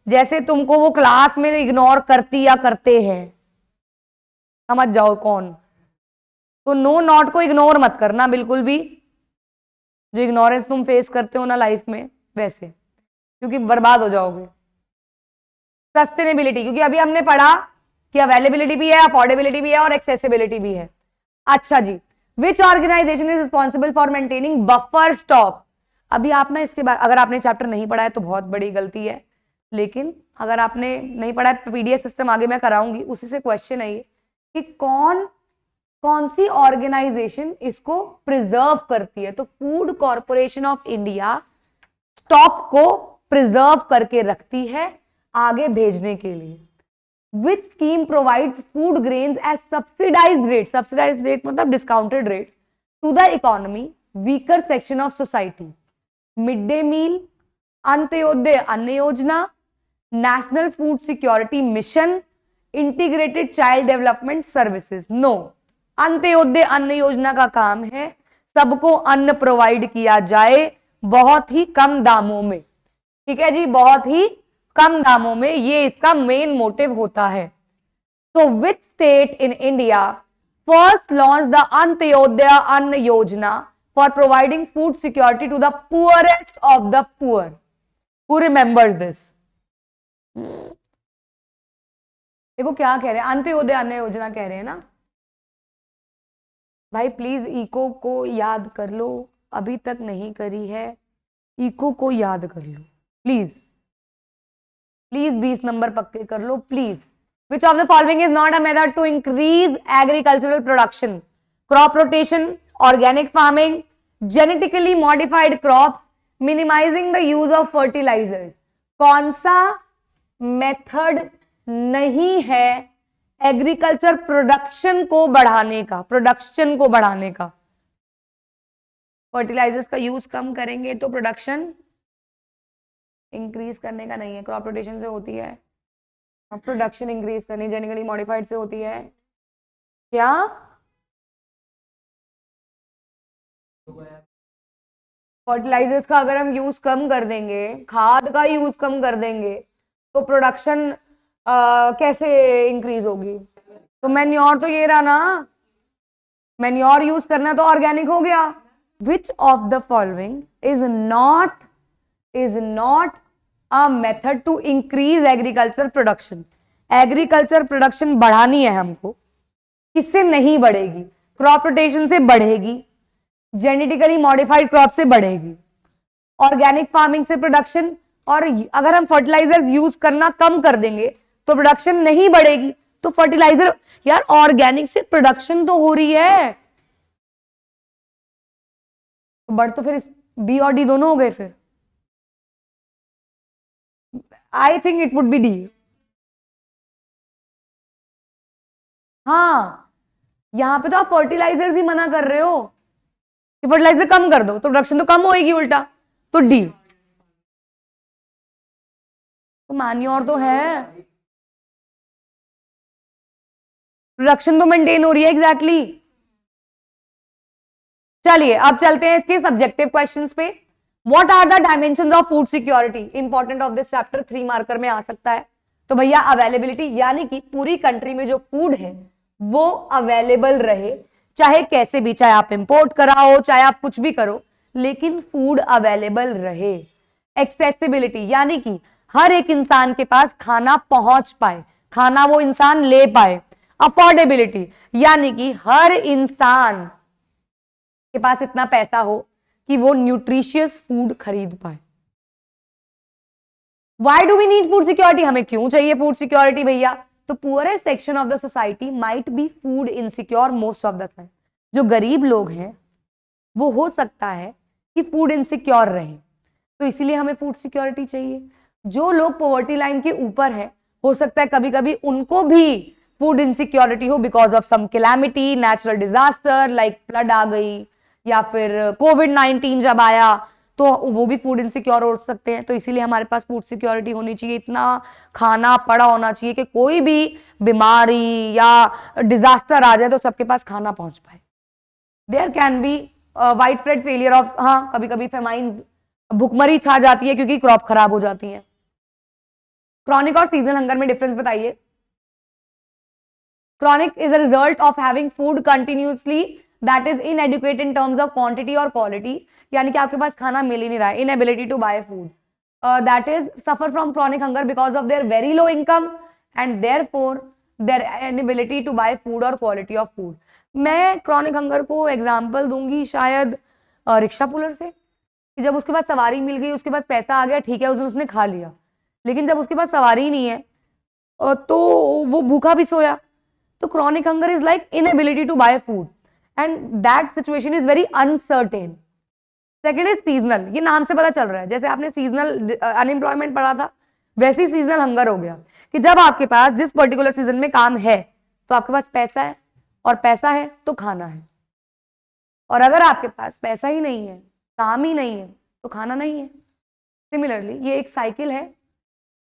जैसे तुमको वो क्लास में इग्नोर करती या करते हैं, समझ जाओ कौन। तो नो नॉट को इग्नोर मत करना बिल्कुल भी, जो इग्नोरेंस तुम फेस करते हो ना लाइफ में वैसे, क्योंकि बर्बाद हो जाओगे। सस्टेनेबिलिटी, क्योंकि अभी हमने पढ़ा कि अवेलेबिलिटी भी है, अफोर्डेबिलिटी भी है और एक्सेसिबिलिटी भी है। अच्छा जी, which organisation is responsible for maintaining buffer stock. अभी आप ना इसके बाद, अगर आपने चैप्टर नहीं पढ़ा है तो बहुत बड़ी गलती है, लेकिन अगर आपने नहीं पढ़ा है तो पीडीएफ सिस्टम आगे मैं कराऊंगी, उसी से क्वेश्चन है ये कि कौन सी ऑर्गेनाइजेशन इसको प्रिजर्व करती है। तो food corporation of India stock को प्रिजर्व करके रखती है आगे भेजने के लिए। Which scheme provides food grains as subsidized rate? Subsidized rate मतलब discounted rate to the economy, weaker section of society. Midday meal, Antyodaya Anna Yojana, national food security mission, integrated child development services. No, Antyodaya Anna Yojana का काम है सबको अन्न प्रोवाइड किया जाए बहुत ही कम दामों में। ठीक है जी, बहुत ही कम दामों में, ये इसका मेन मोटिव होता है। तो which state in India first launch the Antyodaya Anna Yojana for providing food security to the poorest of the poor? Who remembers this? देखो क्या कह रहे हैं, अंत्योदय अन्न योजना कह रहे हैं ना भाई। प्लीज इको को याद कर लो, अभी तक नहीं करी है, इको को याद कर लो प्लीज प्लीज। 20 नंबर पक्के कर लो please. Which of the following is not a method to increase agricultural production? Crop rotation, organic farming, genetically modified crops, minimising the use of fertilisers. कौन सा मेथड नहीं है एग्रीकल्चर प्रोडक्शन को बढ़ाने का? प्रोडक्शन को बढ़ाने का, फर्टिलाइजर्स का यूज कम करेंगे तो प्रोडक्शन इंक्रीज करने का नहीं है। क्रॉप रोटेशन से होती है प्रोडक्शन इंक्रीज करनी, जेनेटिकली मॉडिफाइड से होती है क्या? फर्टिलाइजर्स का अगर हम यूज कम कर देंगे, खाद का यूज कम कर देंगे तो प्रोडक्शन कैसे इंक्रीज होगी? तो मैन्योर तो ये रहा ना, मैन्योर यूज करना तो ऑर्गेनिक हो गया। Which of the following is not a method to increase agriculture production? Agriculture production बढ़ानी है हमको, किससे नहीं बढ़ेगी? क्रॉप रोटेशन से बढ़ेगी, जेनेटिकली मॉडिफाइड क्रॉप से बढ़ेगी, ऑर्गेनिक फार्मिंग से प्रोडक्शन। और अगर हम फर्टिलाइजर यूज करना कम कर देंगे तो प्रोडक्शन नहीं बढ़ेगी। तो फर्टिलाइजर, यार ऑर्गेनिक से प्रोडक्शन तो हो रही है, तो बढ़ तो फिर बी और डी दोनों हो गए। फिर I think it would be D. हाँ, यहां पे तो आप फर्टिलाइजर ही मना कर रहे हो कि फर्टिलाइजर कम कर दो तो प्रोडक्शन तो कम होएगी उल्टा, तो डी। तो मैन्योर तो है, प्रोडक्शन तो मेंटेन हो रही है एग्जैक्टली। चलिए अब चलते हैं इसके सब्जेक्टिव क्वेश्चंस पे। What are the dimensions of food security? Important of this chapter, 3 marker में आ सकता है। तो भैया अवेलेबिलिटी, यानी कि पूरी कंट्री में जो फूड है वो अवेलेबल रहे, चाहे कैसे भी, चाहे आप इंपोर्ट कराओ, चाहे आप कुछ भी करो, लेकिन फूड अवेलेबल रहे। एक्सेसिबिलिटी, यानी कि हर एक इंसान के पास खाना पहुंच पाए, खाना वो इंसान ले पाए। अफोर्डेबिलिटी, यानी कि हर इंसान के पास इतना पैसा हो कि वो न्यूट्रिशियस फूड खरीद पाए। Why do we need food security? हमें क्यों चाहिए फूड सिक्योरिटी भैया? तो poorest section of the society might be food insecure most of the time. जो गरीब लोग हैं वो हो सकता है कि फूड इनसिक्योर रहे, तो इसीलिए हमें फूड सिक्योरिटी चाहिए। जो लोग पॉवर्टी लाइन के ऊपर है, हो सकता है कभी कभी उनको भी फूड इनसिक्योरिटी हो because of some calamity, natural disaster like flood आ गई, या फिर कोविड-19 जब आया तो वो भी फूड इनसिक्योर हो सकते हैं। तो इसीलिए हमारे पास फूड सिक्योरिटी होनी चाहिए, इतना खाना पड़ा होना चाहिए कि कोई भी बीमारी या डिजास्टर आ जाए तो सबके पास खाना पहुंच पाए। There can be wide spread failure of, हाँ कभी कभी फेमाइन, भुखमरी छा जाती है क्योंकि क्रॉप खराब हो जाती है। क्रॉनिक और सीजनल हंगर में डिफरेंस बताइए। Chronic is a result of having food continuously that is inadequate in terms of quantity और क्वालिटी, यानी कि आपके पास खाना मिल ही नहीं रहा है, inability to buy food, that is suffer from chronic hunger because of their very low income and therefore their inability to buy food और quality of food. मैं क्रॉनिक हंगर को एग्जांपल दूंगी शायद रिक्शा पुलर से, कि जब उसके पास सवारी मिल गई, उसके पास पैसा आ गया, ठीक है, उसने खा लिया, लेकिन जब उसके पास सवारी ही नहीं है तो वो भूखा भी सोया। तो chronic hunger is like inability to buy food and that situation is very uncertain. Second is seasonal, ये नाम से पता चल रहा है, जैसे आपने सीजनल अनएम्प्लॉयमेंट पढ़ा था वैसे ही सीजनल हंगर हो गया, कि जब आपके पास जिस पर्टिकुलर सीजन में काम है तो आपके पास पैसा है, और पैसा है तो खाना है, और अगर आपके पास पैसा ही नहीं है, काम ही नहीं है, तो खाना नहीं है। सिमिलरली ये एक साइकिल है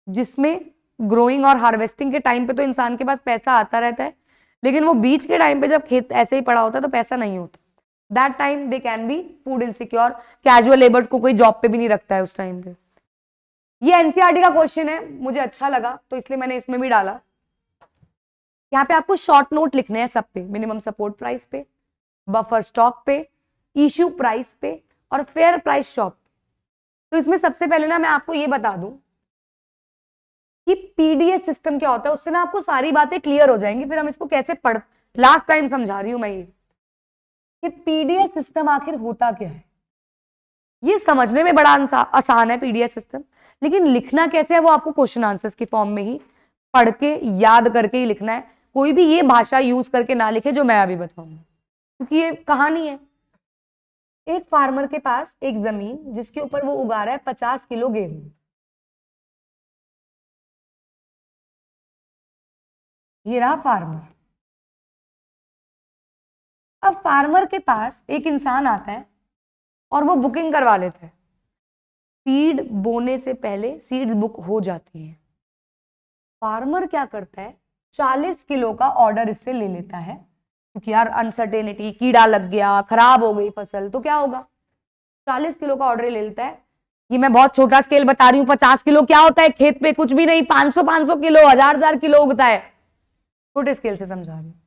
जिसमें ग्रोइंग और हार्वेस्टिंग के टाइम पे तो इंसान के पास पैसा आता रहता है, लेकिन वो बीच के टाइम पे जब खेत ऐसे ही पड़ा होता है तो पैसा नहीं होता, that time they can be food insecure. Casual labours को कोई जॉब पे भी नहीं रखता है उस टाइम पे। ये एनसीईआरटी का क्वेश्चन है, मुझे अच्छा लगा तो इसलिए मैंने इसमें भी डाला। यहाँ पे आपको शॉर्ट नोट लिखने हैं सब पे, मिनिमम सपोर्ट प्राइस पे, बफर स्टॉक पे, इश्यू प्राइस पे और फेयर प्राइस शॉप। तो इसमें सबसे पहले ना मैं आपको ये बता दूं कि पीडीएस सिस्टम क्या होता है, उससे ना आपको सारी बातें क्लियर हो जाएंगी, फिर हम इसको कैसे पढ़, लास्ट टाइम समझा रही हूं मैं ये कि पीडीएस सिस्टम आखिर होता क्या है। ये समझने में बड़ा आसान है पीडीएस सिस्टम, लेकिन लिखना कैसे है वो आपको क्वेश्चन आंसर्स की फॉर्म में ही पढ़ के याद करके ही लिखना है। कोई भी ये भाषा यूज करके ना लिखे जो मैं अभी बताऊंगा, क्योंकि ये कहानी है। एक फार्मर के पास एक जमीन जिसके ऊपर वो उगा रहा है 50 किलो गेहूं। ये रहा फार्मर। अब फार्मर के पास एक इंसान आता है और वो बुकिंग करवा लेता है। सीड बोने से पहले सीड बुक हो जाती है। फार्मर क्या करता है, 40 किलो का ऑर्डर इससे ले लेता है, क्योंकि यार अनसर्टेनिटी, कीड़ा लग गया, खराब हो गई फसल, तो क्या होगा, 40 किलो का ऑर्डर ले लेता है। ये मैं बहुत छोटा स्केल बता रही हूँ, 50 किलो क्या होता है खेत पे, कुछ भी नहीं, 500 किलो, 1000 किलो उगता है, छोटे स्केल से समझा रही हूँ।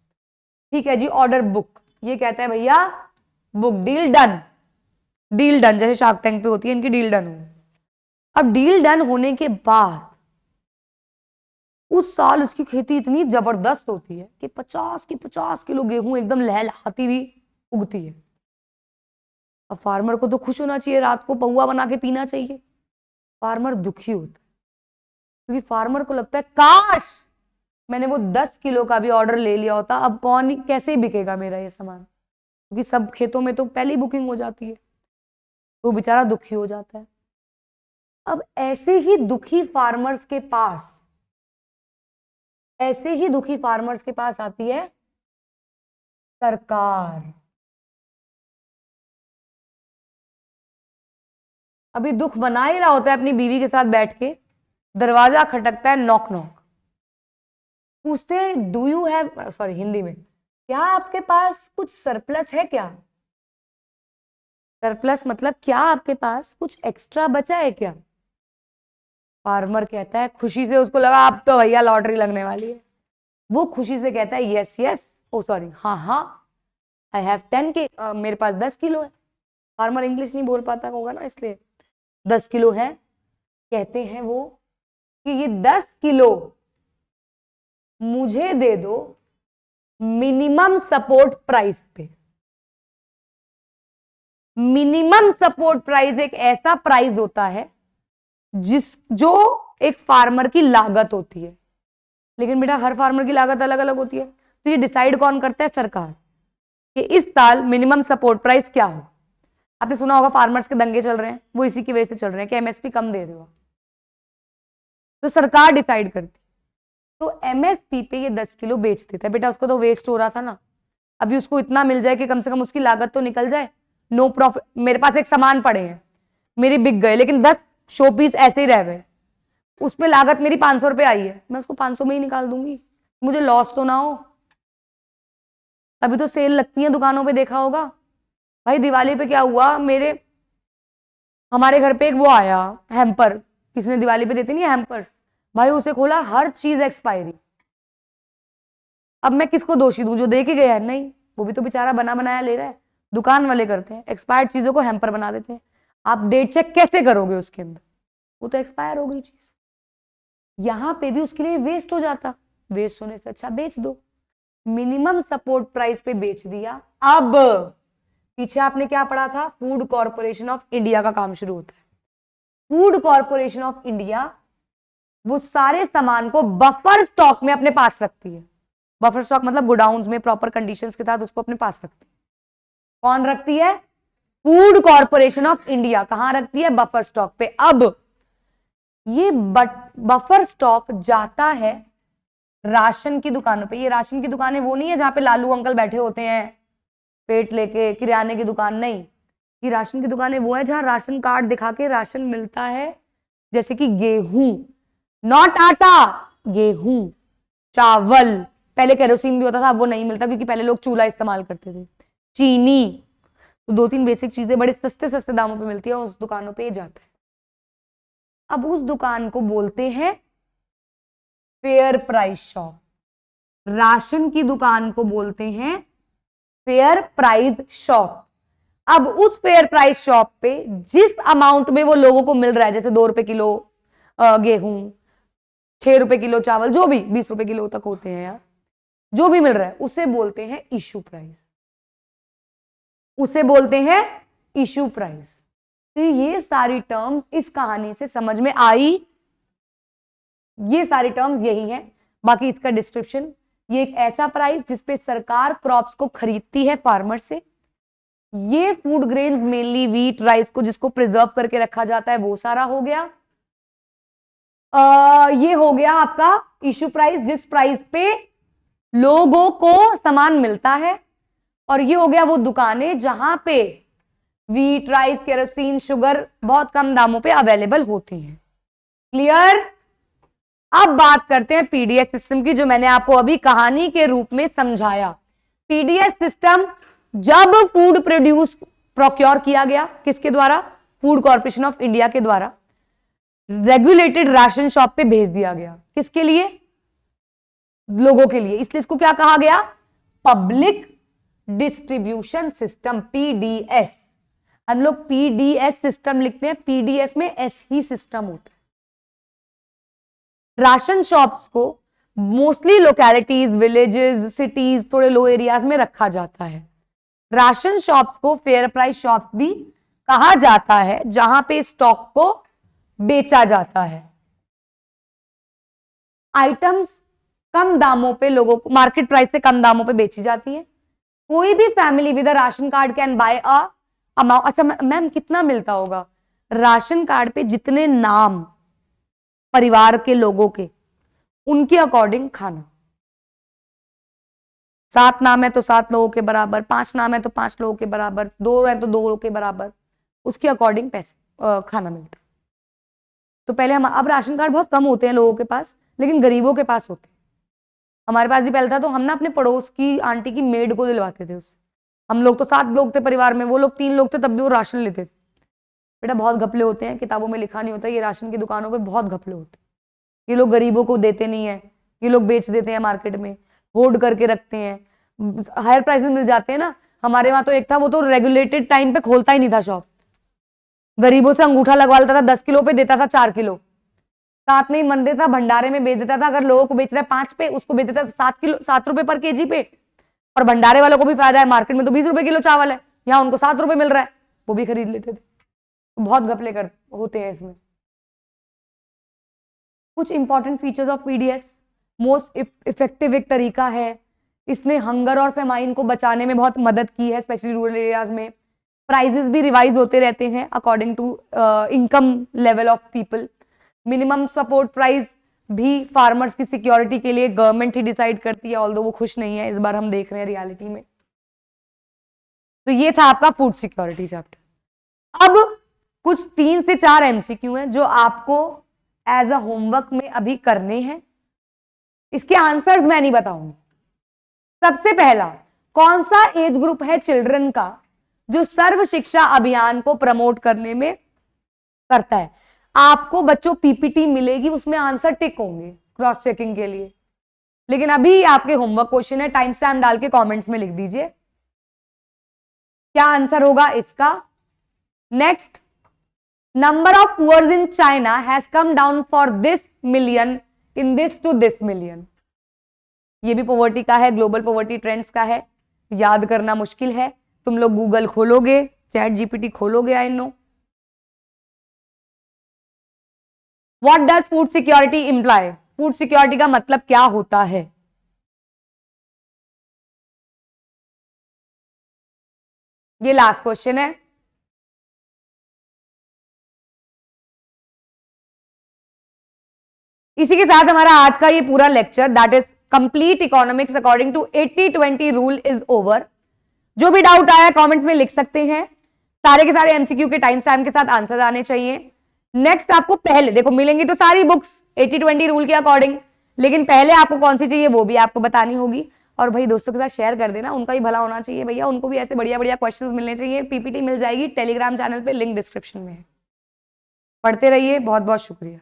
ठीक है जी, ऑर्डर बुक, ये कहता है भैया book, deal done, deal done, जैसे शार्क टैंक पे होती है इनकी डील डन हो। अब डील डन होने के बाद उस साल उसकी खेती इतनी जबरदस्त होती है कि 50 किलो गेहूं एकदम लहलहाती हुई उगती है। अब फार्मर को तो खुश होना चाहिए, रात को पौवा बना के पीना चाहिए। फार्मर दुखी होता है क्योंकि फार्मर को लगता है काश मैंने वो 10 किलो का भी ऑर्डर ले लिया होता, अब कौन कैसे बिकेगा मेरा ये सामान, क्योंकि सब खेतों में तो पहली बुकिंग हो जाती है। तो बेचारा दुखी हो जाता है। अब ऐसे ही दुखी फार्मर्स के पास आती है सरकार। अभी दुख बना ही रहा होता है अपनी बीवी के साथ बैठ के, दरवाजा खटकता है, नॉक नॉक, पूछते हैं do you have, sorry Hindi में, क्या आपके पास कुछ सरप्लस है क्या। सरप्लस मतलब क्या आपके पास कुछ एक्स्ट्रा बचा है क्या। फार्मर कहता है, खुशी से उसको लगा अब तो भैया लॉटरी लगने वाली है, वो खुशी से कहता है यस यस, ओ सॉरी हाँ हाँ, आई हैव 10 के, मेरे पास 10 किलो है। फार्मर इंग्लिश नहीं बोल पाता होगा ना, इसलिए 10 किलो है। कहते हैं वो कि ये 10 किलो मुझे दे दो मिनिमम सपोर्ट प्राइस पे। मिनिमम सपोर्ट प्राइस एक ऐसा प्राइस होता है जो एक फार्मर की लागत होती है, लेकिन बेटा हर फार्मर की लागत अलग अलग होती है, तो ये डिसाइड कौन करता है, सरकार, कि इस साल मिनिमम सपोर्ट प्राइस क्या हो। आपने सुना होगा फार्मर्स के दंगे चल रहे हैं, वो इसी की वजह से चल रहे हैं कि एमएसपी कम दे रहे हो, तो सरकार डिसाइड करती तो MSP पे ये 10 किलो बेच देता है। बेटा उसको तो वेस्ट हो रहा था ना, अभी उसको इतना मिल जाए कि कम से कम उसकी लागत तो निकल जाए। नो प्रॉफिट, मेरे पास एक सामान पड़े हैं, मेरे बिक गए, लेकिन 10 शो पीस ऐसे ही रह गए, उसमें लागत मेरी 500 रुपये आई है, मैं उसको 500 में ही निकाल दूंगी, मुझे लॉस तो ना हो। अभी तो सेल लगती है दुकानों पे, देखा होगा भाई। दिवाली पे क्या हुआ, हमारे घर पे एक वो आया हैम्पर, किसने दिवाली पे देते नहीं हैम्पर्स, भाई उसे खोला, हर चीज एक्सपायरी। अब मैं किसको दोषी दूं, जो दे के गया है? नहीं, वो भी तो बेचारा बना बनाया ले रहा है। दुकान वाले करते हैं, एक्सपायर्ड चीजों को हैम्पर बना देते हैं। आप डेट चेक कैसे करोगे उसके अंदर, वो तो एक्सपायर हो गई चीज। यहां पे भी उसके लिए वेस्ट हो जाता, वेस्ट होने से अच्छा बेच दो। मिनिमम सपोर्ट प्राइस पे बेच दिया। अब पीछे आपने क्या पढ़ा था, फूड कॉर्पोरेशन ऑफ इंडिया का काम शुरू होता है। फूड कॉर्पोरेशन ऑफ इंडिया वो सारे सामान को बफर स्टॉक में अपने पास रखती है। बफर स्टॉक मतलब गोडाउन्स में प्रॉपर कंडीशंस के साथ उसको अपने पास रखती है। कौन रखती है? Food corporation of India. कहां रखती है? बफर स्टॉक पे। अब ये बफर स्टॉक जाता है राशन की दुकानों पे। ये राशन की दुकानें वो नहीं है जहां पे लालू अंकल बैठे होते हैं पेट लेके, किराने की दुकान नहीं। ये राशन की दुकानें वो है जहां राशन कार्ड दिखा के राशन मिलता है, जैसे कि गेहूं, नॉट आटा, गेहूं, चावल। पहले केरोसिन भी होता था, अब वो नहीं मिलता क्योंकि पहले लोग चूल्हा इस्तेमाल करते थे। चीनी, तो 2-3 बेसिक चीजें बड़े सस्ते सस्ते दामों पे मिलती है, उस दुकानों पे जाता है। अब उस दुकान को बोलते हैं फेयर प्राइस शॉप। राशन की दुकान को बोलते हैं फेयर प्राइस शॉप। अब उस फेयर प्राइस शॉप पे जिस अमाउंट में वो लोगों को मिल रहा है, जैसे 2 रुपए किलो गेहूं, 6 रुपए किलो चावल, जो भी 20 रुपए किलो तक होते हैं यार, जो भी मिल रहा है उसे बोलते हैं इशू प्राइस। उसे बोलते हैं इशू प्राइस। तो ये सारी टर्म्स इस कहानी से समझ में आई। ये सारी टर्म्स यही हैं, बाकी इसका डिस्क्रिप्शन। ये एक ऐसा प्राइस जिसपे सरकार क्रॉप्स को खरीदती है फार्मर से। ये food grain mainly wheat, rice को जिसको प्रिजर्व करके रखा जाता है, वो सारा हो गया। ये हो गया आपका इशू प्राइस, जिस प्राइस पे लोगों को सामान मिलता है। और ये हो गया वो दुकानें जहां पे व्हीट, राइस, केरोसिन, शुगर बहुत कम दामों पे अवेलेबल होती हैं। क्लियर? अब बात करते हैं पीडीएस सिस्टम की, जो मैंने आपको अभी कहानी के रूप में समझाया। पीडीएस सिस्टम जब फूड प्रोड्यूस प्रोक्योर किया गया, किसके द्वारा? फूड कॉर्पोरेशन ऑफ इंडिया के द्वारा रेगुलेटेड राशन शॉप पे भेज दिया गया। किसके लिए? लोगों के लिए। इसलिए इसको क्या कहा गया? Public distribution system, PDS. हम लोग पीडीएस सिस्टम लिखते हैं, पीडीएस में एस ही सिस्टम होता है। राशन शॉप्स को मोस्टली लोकेलिटीज, विलेजेस, सिटीज, थोड़े लो एरियाज में रखा जाता है। राशन शॉप्स को फेयर प्राइस शॉप्स भी कहा जाता है, जहां पे स्टॉक को बेचा जाता है। आइटम्स कम दामों पे लोगों को, मार्केट प्राइस से कम दामों पे बेची जाती है। कोई भी family with a ration card can buy a amount. अच्छा मैम कितना मिलता होगा? राशन कार्ड पे जितने नाम परिवार के लोगों के, उनके अकॉर्डिंग खाना। 7 नाम है तो 7 लोगों के बराबर, 5 नाम है तो 5 लोगों के बराबर, 2 है तो 2 लोगों के बराबर, उसके अकॉर्डिंग पैसे खाना मिलता है। तो पहले अब राशन कार्ड बहुत कम होते हैं लोगों के पास, लेकिन गरीबों के पास होते हैं। हमारे पास भी पहले था, तो हम ना अपने पड़ोस की आंटी की मेड को दिलवाते थे उससे। हम लोग तो 7 लोग थे परिवार में, वो लोग 3 लोग थे, तब भी वो राशन लेते थे। बेटा बहुत घपले होते हैं, किताबों में लिखा नहीं होता, ये राशन की दुकानों पे बहुत घपले होते हैं। ये लोग गरीबों को देते नहीं है, ये लोग बेच देते हैं मार्केट में, होल्ड करके रखते हैं, हायर प्राइस में मिल जाते हैं ना। हमारे वहां तो एक था, वो तो रेगुलेटेड टाइम पे खोलता ही नहीं था शॉप, गरीबों से अंगूठा लगवा लेता था, 10 किलो पे देता था 4 किलो, साथ में ही मन देता, भंडारे में बेच देता था। अगर लोगों को बेच रहा है 5 पे, उसको बेच देता 7 रुपए पर केजी पे। और भंडारे वालों को भी फायदा है, मार्केट में तो 20 रुपए किलो चावल है, यहाँ उनको 7 रुपए मिल रहा है, वो भी खरीद लेते थे। तो बहुत घपले होते हैं इसमें। कुछ important features of PDS. Most effective एक तरीका है, इसने हंगर और फेमाइन को बचाने में बहुत मदद की है, स्पेशली रूरल एरियाज में। प्राइजेस भी रिवाइज होते रहते हैं according to income level of people. Minimum support price भी फार्मर्स की सिक्योरिटी के लिए गवर्नमेंट ही डिसाइड करती है, ऑल्दो वो खुश नहीं है, इस बार हम देख रहे हैं रियलिटी में। तो ये था आपका फूड सिक्योरिटी चैप्टर। अब कुछ 3 से 4 एमसीक्यू हैं जो आपको एज अ होमवर्क में अभी करने हैं। इसके आंसर्स मैं नहीं बताऊंगी। सबसे पहला, कौन सा एज ग्रुप है चिल्ड्रन का जो सर्व शिक्षा अभियान को प्रमोट करने में करता है? आपको बच्चों पीपीटी मिलेगी, उसमें आंसर टिक होंगे क्रॉस चेकिंग के लिए, लेकिन अभी आपके होमवर्क क्वेश्चन है, टाइम स्टैम्प डाल के कमेंट्स में लिख दीजिए क्या आंसर होगा इसका। Next, number of poors in China has come down for this million in this to this million. ये भी पॉवर्टी का है, ग्लोबल पॉवर्टी ट्रेंड्स का है, याद करना मुश्किल है। तुम लोग गूगल खोलोगे, चैट जीपीटी खोलोगे, I know. What does food security imply? Food security का मतलब क्या होता है? ये लास्ट क्वेश्चन है। इसी के साथ हमारा आज का ये पूरा lecture that is complete economics according to 80-20 rule is over. जो भी डाउट आया कमेंट्स में लिख सकते हैं। सारे के सारे एमसीक्यू के टाइम के साथ आंसर आने चाहिए। नेक्स्ट आपको पहले देखो मिलेंगी तो सारी बुक्स 80-20 रूल के अकॉर्डिंग, लेकिन पहले आपको कौन सी चाहिए वो भी आपको बतानी होगी। और भाई दोस्तों के साथ शेयर कर देना, उनका भी भला होना चाहिए भैया, उनको भी ऐसे बढ़िया बढ़िया क्वेश्चंस मिलने चाहिए। पीपीटी मिल जाएगी टेलीग्राम चैनल पे, लिंक डिस्क्रिप्शन में है। पढ़ते रहिए, बहुत बहुत शुक्रिया।